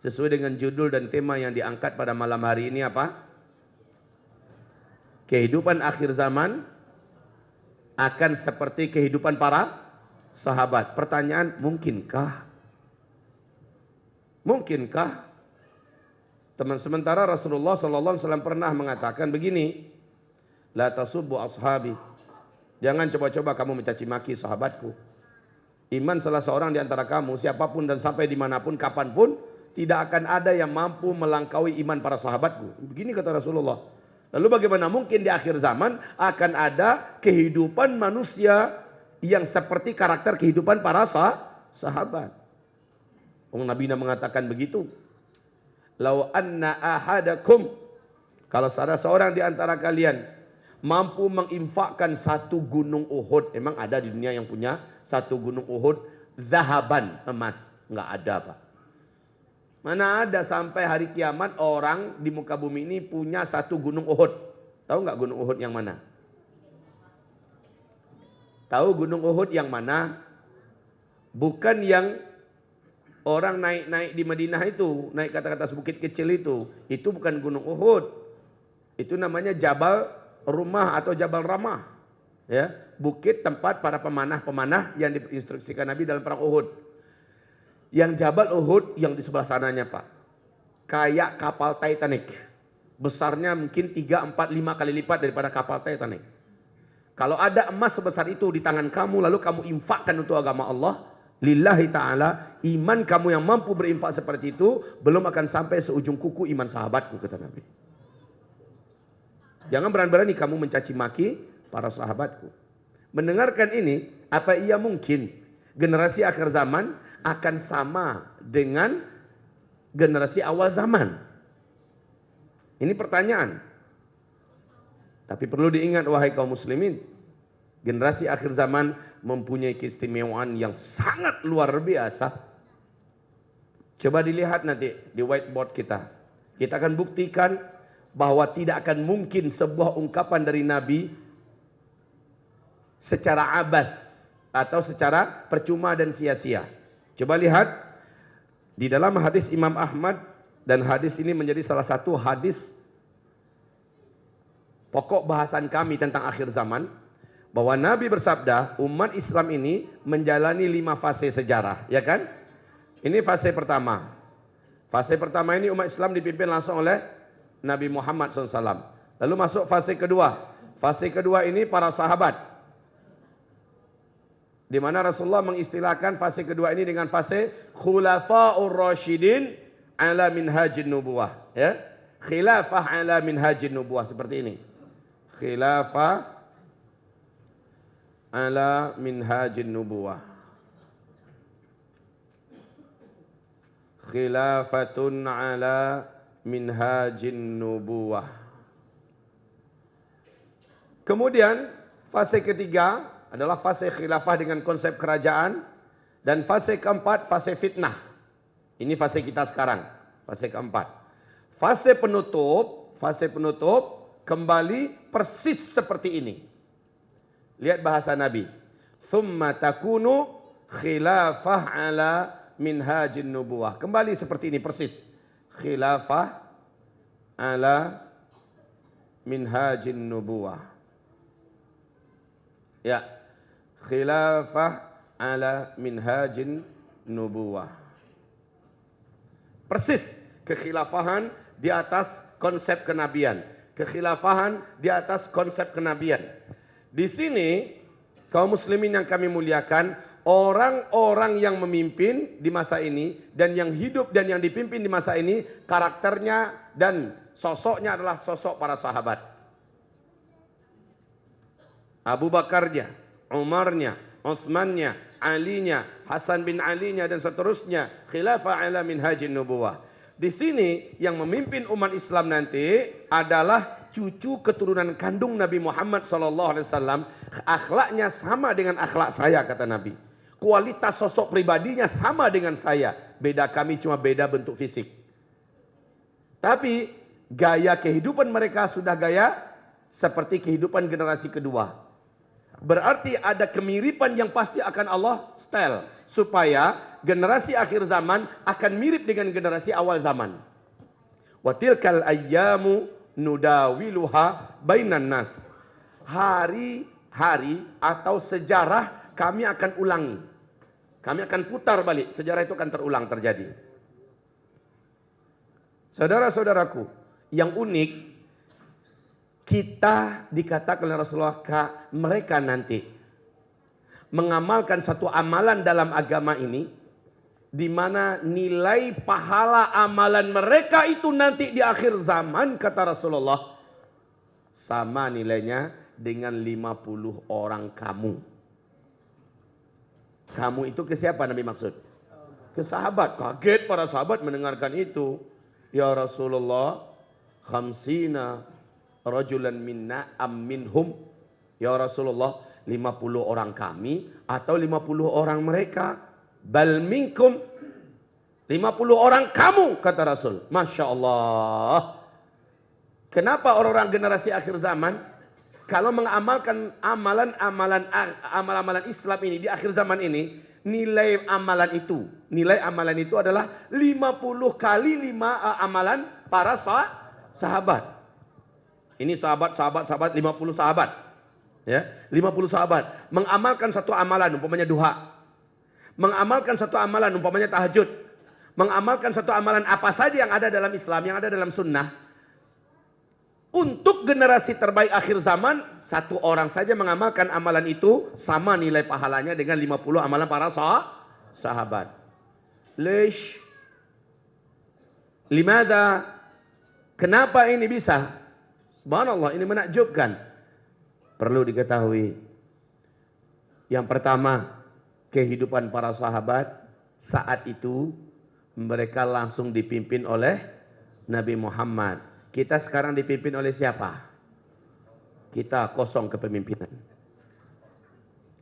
Sesuai dengan judul dan tema yang diangkat pada malam hari ini apa? Kehidupan akhir zaman akan seperti kehidupan para sahabat. Pertanyaan, mungkinkah? Mungkinkah? Teman sementara Rasulullah SAW pernah mengatakan begini, la tasubbu ashabi. Jangan coba-coba kamu mencaci maki sahabatku. Iman salah seorang di antara kamu, siapapun dan sampai dimanapun, kapanpun, tidak akan ada yang mampu melangkaui iman para sahabatku. Begini kata Rasulullah. Lalu bagaimana mungkin di akhir zaman akan ada kehidupan manusia yang seperti karakter kehidupan para sahabat. Nabi mengatakan begitu. Lau anna ahadakum, kalau salah seorang di antara kalian mampu menginfakkan satu gunung Uhud. Emang ada di dunia yang punya satu gunung Uhud zahaban, emas? Enggak ada, Pak. Mana ada sampai hari kiamat orang di muka bumi ini punya satu gunung Uhud. Tahu nggak gunung Uhud yang mana? Tahu gunung Uhud yang mana? Bukan yang orang naik-naik di Madinah itu, naik ke atas bukit kecil itu. Itu bukan gunung Uhud. Itu namanya Jabal Rumah atau Jabal Ramah. Ya, bukit tempat para pemanah-pemanah yang diinstruksikan Nabi dalam perang Uhud. Yang Jabal Uhud yang di sebelah sananya, Pak, kayak kapal Titanic. Besarnya mungkin 3, 4, 5 kali lipat daripada kapal Titanic. Kalau ada emas sebesar itu di tangan kamu, lalu kamu infakkan untuk agama Allah, lillahi ta'ala, iman kamu yang mampu berinfak seperti itu, belum akan sampai seujung kuku iman sahabatku, kata Nabi. Jangan berani-berani kamu mencaci maki para sahabatku. Mendengarkan ini, apa ia mungkin generasi akhir zaman akan sama dengan generasi awal zaman? Ini pertanyaan. Tapi perlu diingat wahai kaum muslimin, generasi akhir zaman mempunyai keistimewaan yang sangat luar biasa. Coba dilihat nanti di whiteboard kita. Kita akan buktikan bahwa tidak akan mungkin sebuah ungkapan dari Nabi secara abad atau secara percuma dan sia-sia. Coba lihat di dalam hadis Imam Ahmad, dan hadis ini menjadi salah satu hadis pokok bahasan kami tentang akhir zaman, bahwa Nabi bersabda umat Islam ini menjalani 5 fase sejarah, ya kan? Ini fase pertama. Fase pertama ini umat Islam dipimpin langsung oleh Nabi Muhammad SAW. Lalu masuk fase kedua. Fase kedua ini para sahabat, di mana Rasulullah mengistilahkan fase kedua ini dengan fase khulafaur rasyidin ala minhajin nubuwah, ya. Khilafah ala minhajin nubuwah, seperti ini. Khilafah ala minhajin nubuwah. Khilafatun ala minhajin nubuwah. Kemudian fase ketiga adalah fase khilafah dengan konsep kerajaan, dan fase keempat fase fitnah. Ini fase kita sekarang, fase keempat. Fase penutup kembali persis seperti ini. Lihat bahasa Nabi. Thumma takunu khilafah ala minhajin nubuwah. Kembali seperti ini persis. Khilafah ala minhajin nubuwah. Ya. Khilafah ala minhajin nubuwah. Persis kekhilafahan di atas konsep kenabian. Kekhilafahan di atas konsep kenabian. Di sini kaum muslimin yang kami muliakan, orang-orang yang memimpin di masa ini dan yang hidup dan yang dipimpin di masa ini, karakternya dan sosoknya adalah sosok para sahabat. Abu Bakarnya, Umarnya, Utsmannya, Alinya, Hasan bin Alinya dan seterusnya. Khilafah ala minhajin nubuwah. Di sini yang memimpin umat Islam nanti adalah cucu keturunan kandung Nabi Muhammad SAW. Akhlaknya sama dengan akhlak saya, kata Nabi. Kualitas sosok pribadinya sama dengan saya. Beda kami cuma beda bentuk fisik. Tapi gaya kehidupan mereka sudah gaya seperti kehidupan generasi kedua. Berarti ada kemiripan yang pasti akan Allah setel. supaya generasi akhir zaman akan mirip dengan generasi awal zaman. Wa tilkal ayyamu nudawiluha bainan nas. Hari-hari atau sejarah kami akan ulangi. Kami akan putar balik. Sejarah itu akan terulang terjadi. Saudara-saudaraku, yang unik, kita dikatakan oleh Rasulullah, mereka nanti mengamalkan satu amalan dalam agama ini, di mana nilai pahala amalan mereka itu nanti di akhir zaman, kata Rasulullah, sama nilainya dengan 50 orang kamu. Kamu itu ke siapa Nabi maksud? Ke sahabat. Kaget para sahabat mendengarkan itu. Ya Rasulullah, khamsina rajulan minna am minhum. Ya Rasulullah, 50 orang kami atau 50 orang mereka? Bal minkum, 50 orang kamu, kata Rasul. Masya Allah. Kenapa orang-orang generasi akhir zaman kalau mengamalkan amalan-amalan Islam ini di akhir zaman ini, nilai amalan itu adalah 50 kali 5 amalan para sahabat. Ini sahabat 50 sahabat. Ya, 50 sahabat mengamalkan satu amalan umpamanya duha. Mengamalkan satu amalan umpamanya tahajud. Mengamalkan satu amalan apa saja yang ada dalam Islam, yang ada dalam sunnah. Untuk generasi terbaik akhir zaman, satu orang saja mengamalkan amalan itu sama nilai pahalanya dengan 50 amalan para sahabat. Lish? Limada? Kenapa ini bisa? Subhanallah, ini menakjubkan. Perlu diketahui. Yang pertama, kehidupan para sahabat saat itu mereka langsung dipimpin oleh Nabi Muhammad. Kita sekarang dipimpin oleh siapa? Kita kosong kepemimpinan.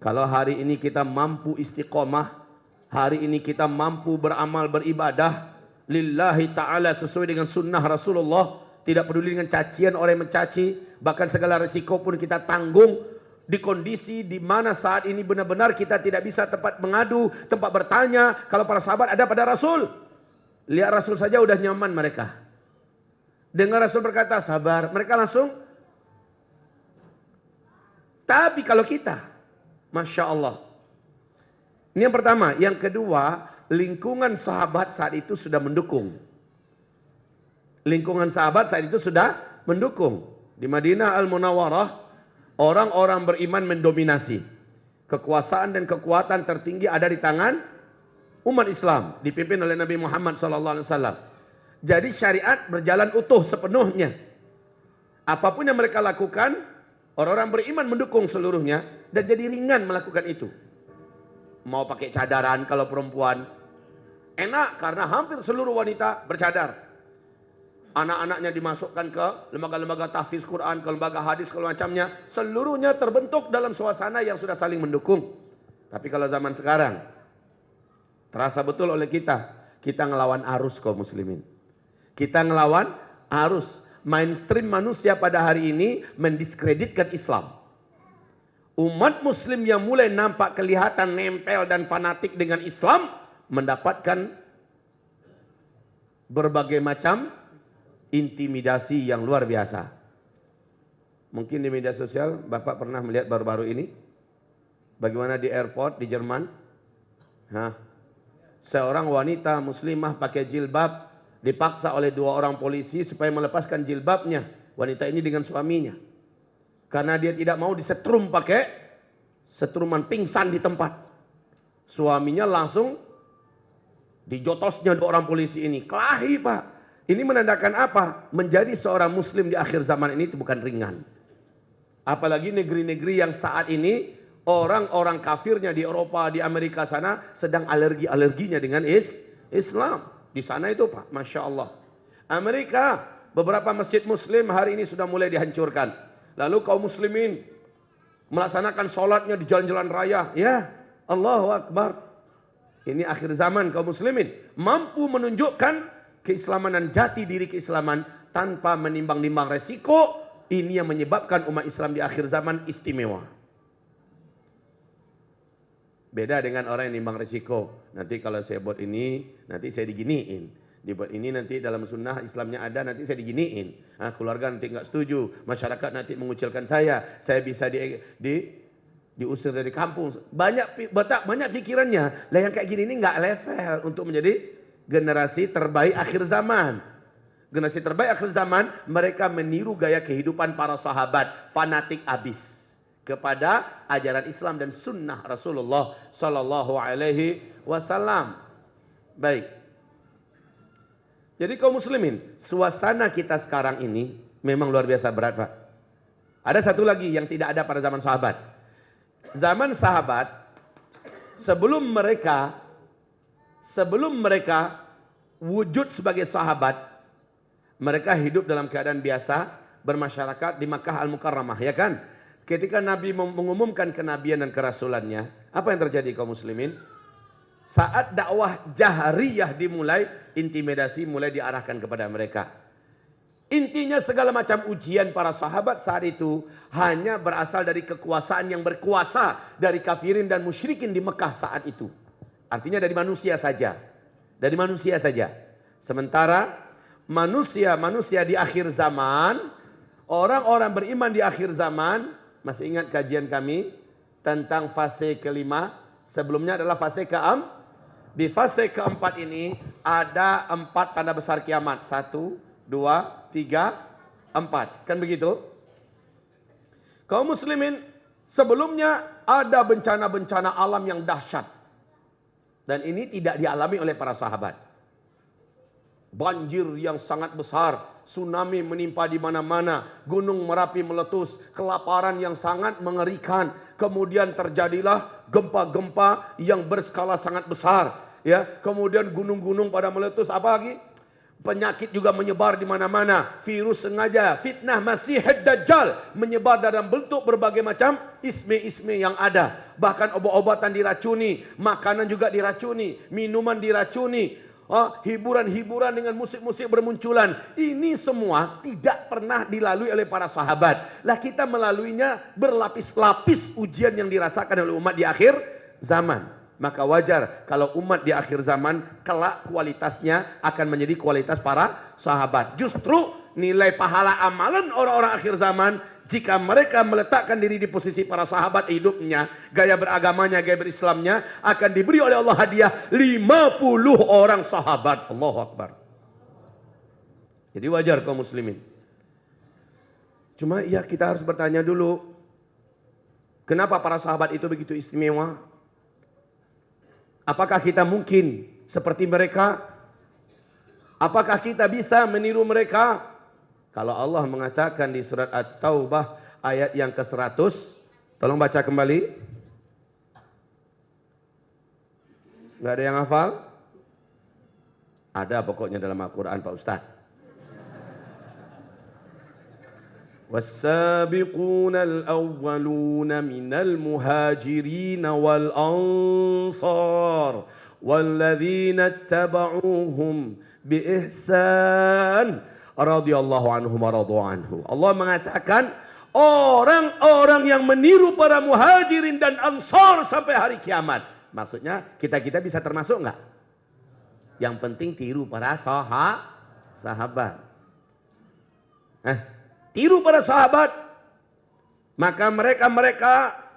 Kalau hari ini kita mampu istiqomah, hari ini kita mampu beramal beribadah lillahi ta'ala sesuai dengan sunnah Rasulullah, tidak peduli dengan cacian orang yang mencaci, bahkan segala risiko pun kita tanggung. Di kondisi di mana saat ini benar-benar kita tidak bisa tempat mengadu, tempat bertanya. Kalau para sahabat ada pada Rasul. Lihat Rasul saja udah nyaman mereka. Dengar Rasul berkata sabar, mereka langsung. Tapi kalau kita, Masya Allah. Ini yang pertama. Yang kedua, lingkungan sahabat saat itu sudah mendukung. Lingkungan sahabat saat itu sudah mendukung. Di Madinah Al-Munawwarah, orang-orang beriman mendominasi. Kekuasaan dan kekuatan tertinggi ada di tangan umat Islam, dipimpin oleh Nabi Muhammad SAW. Jadi syariat berjalan utuh sepenuhnya. Apapun yang mereka lakukan, orang-orang beriman mendukung seluruhnya dan jadi ringan melakukan itu. Mau pakai cadaran kalau perempuan, enak karena hampir seluruh wanita bercadar. Anak-anaknya dimasukkan ke lembaga-lembaga tahfiz Quran, ke lembaga hadis, ke macamnya. Seluruhnya terbentuk dalam suasana yang sudah saling mendukung. Tapi kalau zaman sekarang, terasa betul oleh kita. Kita ngelawan arus kaum muslimin. Kita ngelawan arus. Mainstream manusia pada hari ini mendiskreditkan Islam. Umat muslim yang mulai nampak kelihatan nempel dan fanatik dengan Islam, mendapatkan berbagai macam intimidasi yang luar biasa. Mungkin di media sosial Bapak pernah melihat baru-baru ini bagaimana di airport di Jerman, seorang wanita muslimah pakai jilbab dipaksa oleh 2 orang polisi supaya melepaskan jilbabnya, wanita ini dengan suaminya, karena dia tidak mau disetrum pakai setruman, pingsan di tempat. Suaminya langsung dijotosnya 2 orang polisi ini. Kelahi Pak. Ini menandakan apa? Menjadi seorang muslim di akhir zaman ini itu bukan ringan. Apalagi negeri-negeri yang saat ini orang-orang kafirnya di Eropa, di Amerika sana sedang alergi-alerginya dengan Islam. Di sana itu Pak, Masya Allah. Amerika, beberapa masjid muslim hari ini sudah mulai dihancurkan. Lalu kaum muslimin melaksanakan sholatnya di jalan-jalan raya. Ya, Allahu Akbar. Ini akhir zaman kaum muslimin. Mampu menunjukkan keislaman dan jati diri keislaman tanpa menimbang-nimbang resiko. Ini yang menyebabkan umat Islam di akhir zaman istimewa. Beda dengan orang yang nimbang risiko. Nanti kalau saya buat ini, nanti saya diginiin. Dibuat ini nanti dalam sunnah Islamnya ada, nanti saya diginiin. Keluarga nanti nggak setuju, masyarakat nanti mengucilkan saya bisa diusir dari kampung. Banyak pikirannya. Lah yang kayak gini ini nggak level untuk menjadi generasi terbaik akhir zaman. Generasi terbaik akhir zaman, mereka meniru gaya kehidupan para sahabat, fanatik abis kepada ajaran Islam dan sunnah Rasulullah Sallallahu Alaihi Wasallam. Baik. Jadi kaum muslimin, suasana kita sekarang ini memang luar biasa berat, Pak. Ada satu lagi yang tidak ada pada zaman sahabat. Zaman sahabat, sebelum mereka wujud sebagai sahabat, mereka hidup dalam keadaan biasa, bermasyarakat di Makkah Al-Mukarramah, ya kan? Ketika Nabi mengumumkan kenabian dan kerasulannya, apa yang terjadi kaum muslimin? Saat dakwah jahriyah dimulai, intimidasi mulai diarahkan kepada mereka. Intinya segala macam ujian para sahabat saat itu hanya berasal dari kekuasaan yang berkuasa dari kafirin dan musyrikin di Mekah saat itu. Artinya dari manusia saja. Dari manusia saja. Sementara manusia di akhir zaman, orang-orang beriman di akhir zaman, masih ingat kajian kami tentang fase kelima, sebelumnya adalah fase keempat. Di fase keempat ini ada 4 tanda besar kiamat. 1, 2, 3, 4. Kan begitu? Kaum muslimin, sebelumnya ada bencana-bencana alam yang dahsyat. Dan ini tidak dialami oleh para sahabat. Banjir yang sangat besar, tsunami menimpa di mana-mana, gunung Merapi meletus, kelaparan yang sangat mengerikan. Kemudian terjadilah gempa-gempa yang berskala sangat besar. Ya, kemudian gunung-gunung pada meletus, apa lagi? Penyakit juga menyebar di mana-mana. Virus sengaja, fitnah Masih Dajjal menyebar dalam bentuk berbagai macam isme-isme yang ada. Bahkan obat-obatan diracuni, makanan juga diracuni, minuman diracuni, hiburan-hiburan dengan musik-musik bermunculan. Ini semua tidak pernah dilalui oleh para sahabat. Lah kita melaluinya berlapis-lapis ujian yang dirasakan oleh umat di akhir zaman. Maka wajar kalau umat di akhir zaman kelak kualitasnya akan menjadi kualitas para sahabat. Justru nilai pahala amalan orang-orang akhir zaman, jika mereka meletakkan diri di posisi para sahabat hidupnya, gaya beragamanya, gaya berislamnya, akan diberi oleh Allah hadiah 50 orang sahabat. Allahu Akbar. Jadi wajar kaum muslimin. Cuma ya kita harus bertanya dulu, kenapa para sahabat itu begitu istimewa? Apakah kita mungkin seperti mereka? Apakah kita bisa meniru mereka? Kalau Allah mengatakan di surat At-Taubah ayat yang ke-100, tolong baca kembali. Nggak ada yang hafal? Ada pokoknya dalam Al-Quran Pak Ustaz. والسابقون الأولون من المهاجرين والأنصار والذين اتبعوهم بإحسان رضي الله عنهم ورضوا عنه. Allah mengatakan orang-orang yang meniru para muhajirin dan ansar sampai hari kiamat. Maksudnya kita bisa termasuk enggak? Yang penting tiru para sahabat. Tiru para sahabat, maka mereka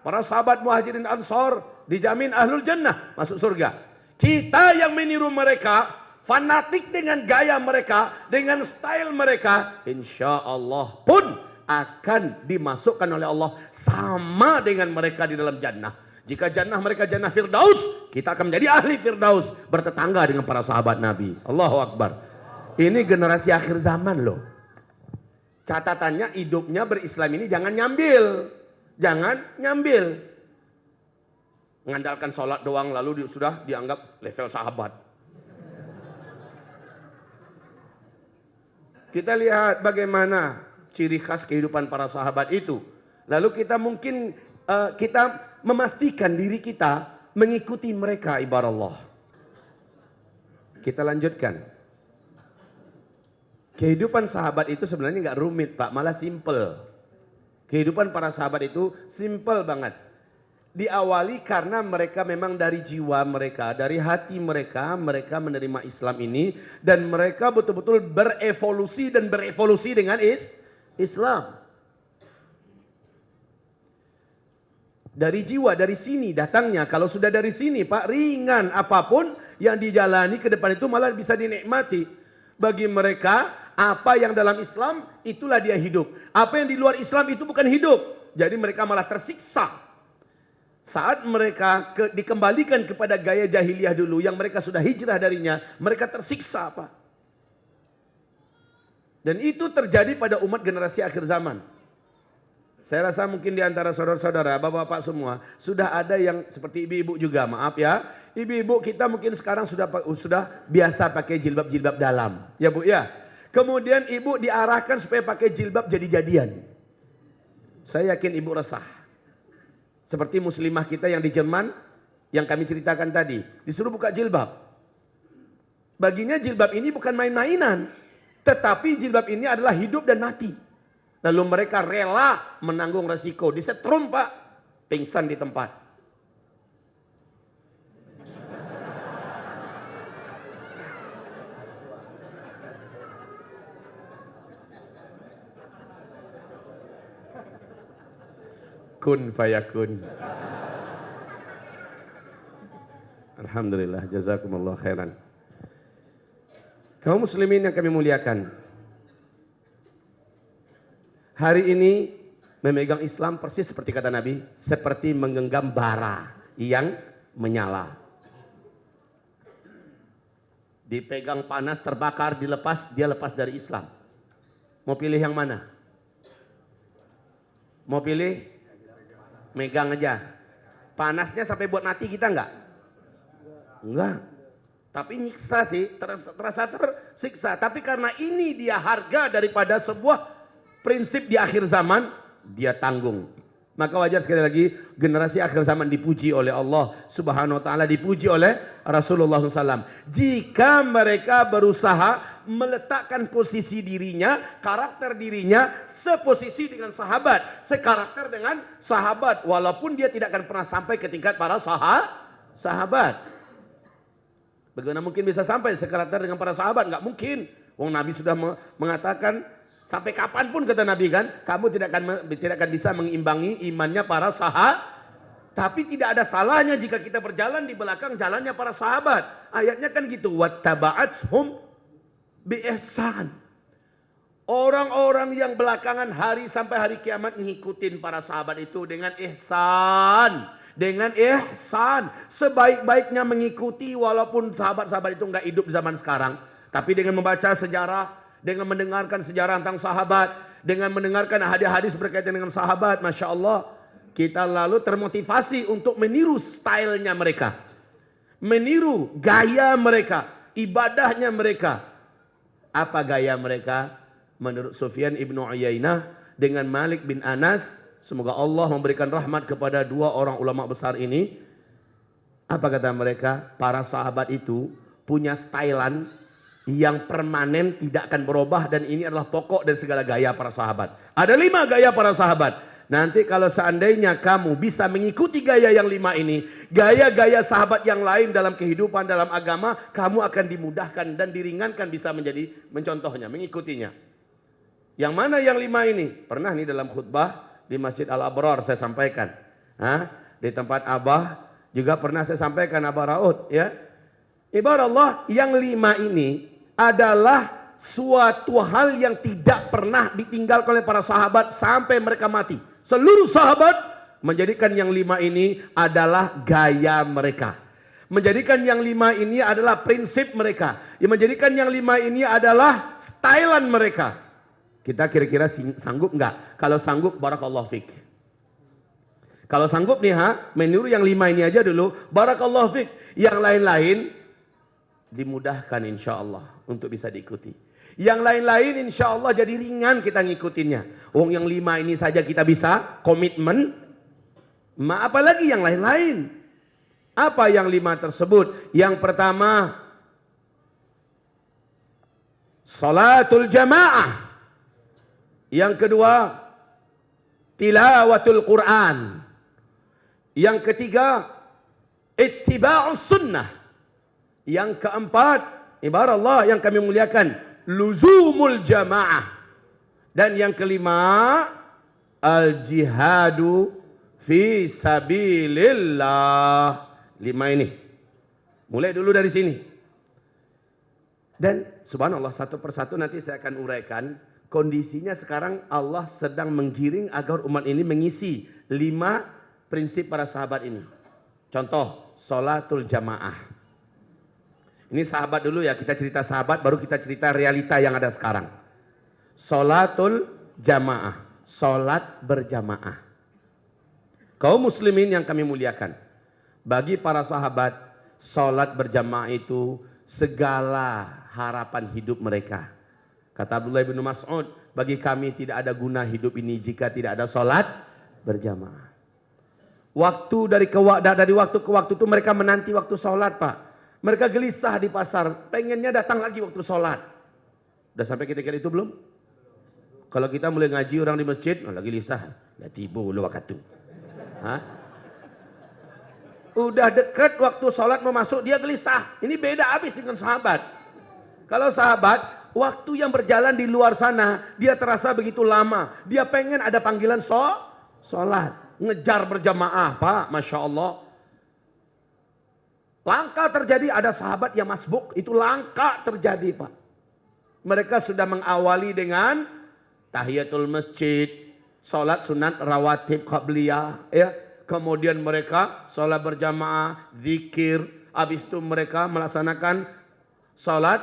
para sahabat muhajirin ansor dijamin ahlul jannah, masuk surga. Kita yang meniru mereka, fanatik dengan gaya mereka, dengan style mereka, insya Allah pun akan dimasukkan oleh Allah sama dengan mereka di dalam jannah. Jika jannah mereka jannah Firdaus, kita akan menjadi ahli Firdaus, bertetangga dengan para sahabat Nabi. Allahu Akbar. Ini generasi akhir zaman loh. Catatannya hidupnya berislam ini jangan nyambil. Mengandalkan sholat doang lalu sudah dianggap level sahabat. Kita lihat bagaimana ciri khas kehidupan para sahabat itu. Lalu kita mungkin kita memastikan diri kita mengikuti mereka ibarat Allah. Kita lanjutkan. Kehidupan sahabat itu sebenarnya nggak rumit Pak, malah simple. Kehidupan para sahabat itu simple banget. Diawali karena mereka memang dari jiwa mereka, dari hati mereka, mereka menerima Islam ini. Dan mereka betul-betul berevolusi dan berevolusi dengan Islam. Dari jiwa, dari sini datangnya. Kalau sudah dari sini Pak, ringan apapun yang dijalani ke depan itu malah bisa dinikmati. Bagi mereka, apa yang dalam Islam, itulah dia hidup. Apa yang di luar Islam itu bukan hidup. Jadi mereka malah tersiksa. Saat mereka dikembalikan kepada gaya jahiliyah dulu, yang mereka sudah hijrah darinya, mereka tersiksa Pak. Dan itu terjadi pada umat generasi akhir zaman. Saya rasa mungkin di antara saudara-saudara, bapak-bapak semua, sudah ada yang seperti ibu-ibu juga, maaf ya. Ibu-ibu kita mungkin sekarang sudah biasa pakai jilbab-jilbab dalam. Ya Bu ya. Kemudian ibu diarahkan supaya pakai jilbab jadi-jadian. Saya yakin ibu resah. Seperti muslimah kita yang di Jerman, yang kami ceritakan tadi. Disuruh buka jilbab. Baginya jilbab ini bukan main-mainan. Tetapi jilbab ini adalah hidup dan mati. Lalu mereka rela menanggung resiko. Disetrum Pak, pingsan di tempat. Kun fayakun. Alhamdulillah, jazakumullah khairan. Kaum muslimin yang kami muliakan, hari ini memegang Islam persis seperti kata Nabi, seperti menggenggam bara yang menyala. Dipegang panas, terbakar, dilepas, dia lepas dari Islam. Mau pilih yang mana? Mau pilih? Megang aja. Panasnya sampai buat mati kita enggak? Enggak. Tapi nyiksa sih, terasa tersiksa. Tapi karena ini dia harga daripada sebuah prinsip di akhir zaman, dia tanggung. Maka wajar sekali lagi generasi akhir zaman dipuji oleh Allah Subhanahu wa taala, dipuji oleh Rasulullah SAW. Jika mereka berusaha meletakkan posisi dirinya, karakter dirinya seposisi dengan sahabat, sekarakter dengan sahabat, walaupun dia tidak akan pernah sampai ke tingkat para sahabat. Bagaimana mungkin bisa sampai sekarakter dengan para sahabat? Enggak mungkin. Wong Nabi sudah mengatakan, sampai kapanpun kata Nabi kan, kamu tidak akan bisa mengimbangi imannya para sahabat. Tapi tidak ada salahnya jika kita berjalan di belakang jalannya para sahabat. Ayatnya kan gitu, wattaba'athum bi ihsan. Orang-orang yang belakangan hari sampai hari kiamat ngikutin para sahabat itu dengan ihsan. Dengan ihsan. Sebaik-baiknya mengikuti walaupun sahabat-sahabat itu nggak hidup zaman sekarang. Tapi dengan membaca sejarah, dengan mendengarkan sejarah tentang sahabat, dengan mendengarkan hadis-hadis berkaitan dengan sahabat, Masya Allah, kita lalu termotivasi untuk meniru stylenya mereka. Meniru gaya mereka, ibadahnya mereka. Apa gaya mereka? Menurut Sufyan ibnu Uyainah dengan Malik bin Anas, semoga Allah memberikan rahmat kepada dua orang ulama besar ini. Apa kata mereka? Para sahabat itu punya stylan yang permanen, tidak akan berubah, dan ini adalah pokok dan segala gaya para sahabat. Ada 5 gaya para sahabat. Nanti kalau seandainya kamu bisa mengikuti gaya yang 5 ini, gaya-gaya sahabat yang lain dalam kehidupan, dalam agama, kamu akan dimudahkan dan diringankan bisa menjadi mencontohnya, mengikutinya. Yang mana yang 5 ini? Pernah nih dalam khutbah di Masjid Al-Abrar saya sampaikan. Di tempat Abah juga pernah saya sampaikan, Abah Raud ya. Ibarat Allah, yang 5 ini adalah suatu hal yang tidak pernah ditinggalkan oleh para sahabat sampai mereka mati. Seluruh sahabat menjadikan yang 5 ini adalah gaya mereka. Menjadikan yang 5 ini adalah prinsip mereka. Yang menjadikan yang 5 ini adalah stylan mereka. Kita kira-kira sanggup enggak? Kalau sanggup, barakallahu fik. Kalau sanggup nih meniru yang 5 ini aja dulu, barakallahu fik. Yang lain-lain dimudahkan insya Allah untuk bisa diikuti. Yang lain-lain insya Allah jadi ringan kita ngikutinnya. Wong yang 5 ini saja kita bisa komitmen, apalagi yang lain-lain. Apa yang 5 tersebut? Yang pertama, salatul jamaah. Yang kedua, tilawatul Quran. Yang ketiga, ittiba'us sunnah. Yang keempat, ibarat Allah yang kami muliakan, luzumul jamaah. Dan yang kelima, al-jihadu fi sabilillah. 5 ini. Mulai dulu dari sini. Dan subhanallah, satu persatu nanti saya akan uraikan. Kondisinya sekarang Allah sedang menggiring agar umat ini mengisi 5 prinsip para sahabat ini. Contoh, sholatul jamaah. Ini sahabat dulu ya, kita cerita sahabat, baru kita cerita realita yang ada sekarang. Sholatul jamaah, sholat berjamaah. Kaum muslimin yang kami muliakan, bagi para sahabat, sholat berjamaah itu segala harapan hidup mereka. Kata Abdullah bin Mas'ud, bagi kami tidak ada guna hidup ini jika tidak ada sholat berjamaah. Dari waktu ke waktu itu mereka menanti waktu sholat, Pak. Mereka gelisah di pasar, pengennya datang lagi waktu sholat. Udah sampai ketika itu belum? Kalau kita mulai ngaji orang di masjid, lagi gelisah. Ya tibu lu waktu. Udah deket waktu sholat mau masuk, dia gelisah. Ini beda habis dengan sahabat. Kalau sahabat, waktu yang berjalan di luar sana, dia terasa begitu lama. Dia pengen ada panggilan sholat. Ngejar berjamaah, Pak. Masya Allah. Langka terjadi, ada sahabat yang masbuk. Itu langka terjadi, Pak. Mereka sudah mengawali dengan tahiyatul masjid, sholat sunat rawatib qabliyah, ya. Kemudian mereka sholat berjamaah, zikir. Habis itu mereka melaksanakan sholat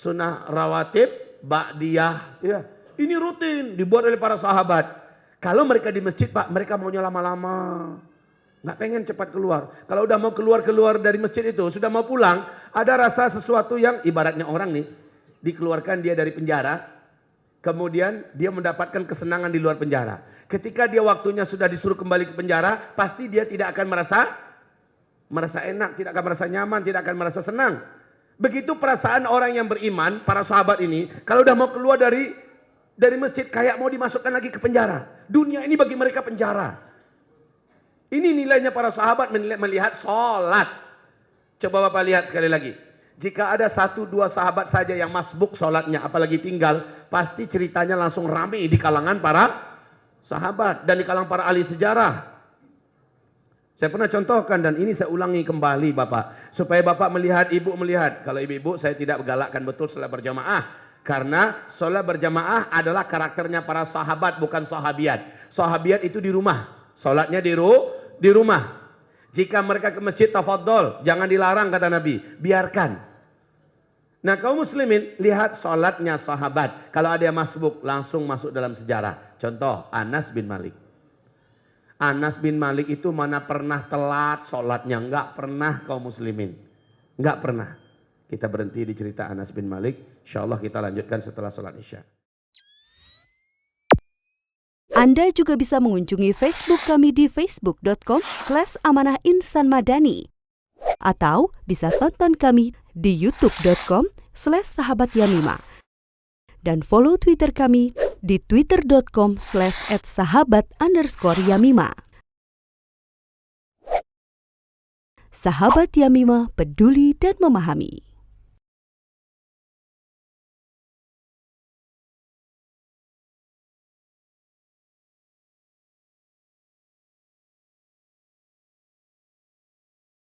sunnah rawatib ba'diyah. Ya. Ini rutin dibuat oleh para sahabat. Kalau mereka di masjid, Pak, mereka maunya lama-lama. Nggak pengen cepat keluar. Kalau udah mau keluar dari masjid itu, sudah mau pulang, ada rasa sesuatu yang ibaratnya orang nih, dikeluarkan dia dari penjara, kemudian dia mendapatkan kesenangan di luar penjara. Ketika dia waktunya sudah disuruh kembali ke penjara, pasti dia tidak akan merasa enak, tidak akan merasa nyaman, tidak akan merasa senang. Begitu perasaan orang yang beriman, para sahabat ini, kalau udah mau keluar dari masjid, kayak mau dimasukkan lagi ke penjara. Dunia ini bagi mereka penjara. Ini nilainya para sahabat melihat sholat. Coba Bapak lihat sekali lagi. Jika ada 1-2 sahabat saja yang masbuk sholatnya, apalagi tinggal, pasti ceritanya langsung ramai di kalangan para sahabat dan di kalangan para ahli sejarah. Saya pernah contohkan dan ini saya ulangi kembali Bapak. Supaya Bapak melihat, Ibu melihat. Kalau ibu-ibu saya tidak galakkan betul sholat berjamaah. Karena sholat berjamaah adalah karakternya para sahabat, bukan sahabiat. Sahabiat itu di rumah. Sholatnya di rumah. Jika mereka ke masjid, tafadhol. Jangan dilarang kata Nabi. Biarkan. Nah kaum muslimin, lihat sholatnya sahabat. Kalau ada yang masbuk, langsung masuk dalam sejarah. Contoh, Anas bin Malik. Anas bin Malik itu mana pernah telat sholatnya. Enggak pernah kaum muslimin. Enggak pernah. Kita berhenti di cerita Anas bin Malik. InsyaAllah kita lanjutkan setelah sholat Isya. Anda juga bisa mengunjungi Facebook kami di facebook.com/amanahinsanmadani. Atau bisa tonton kami di youtube.com/sahabatyamima. Dan follow Twitter kami di twitter.com/@sahabat_yamima. Sahabat Yamima peduli dan memahami.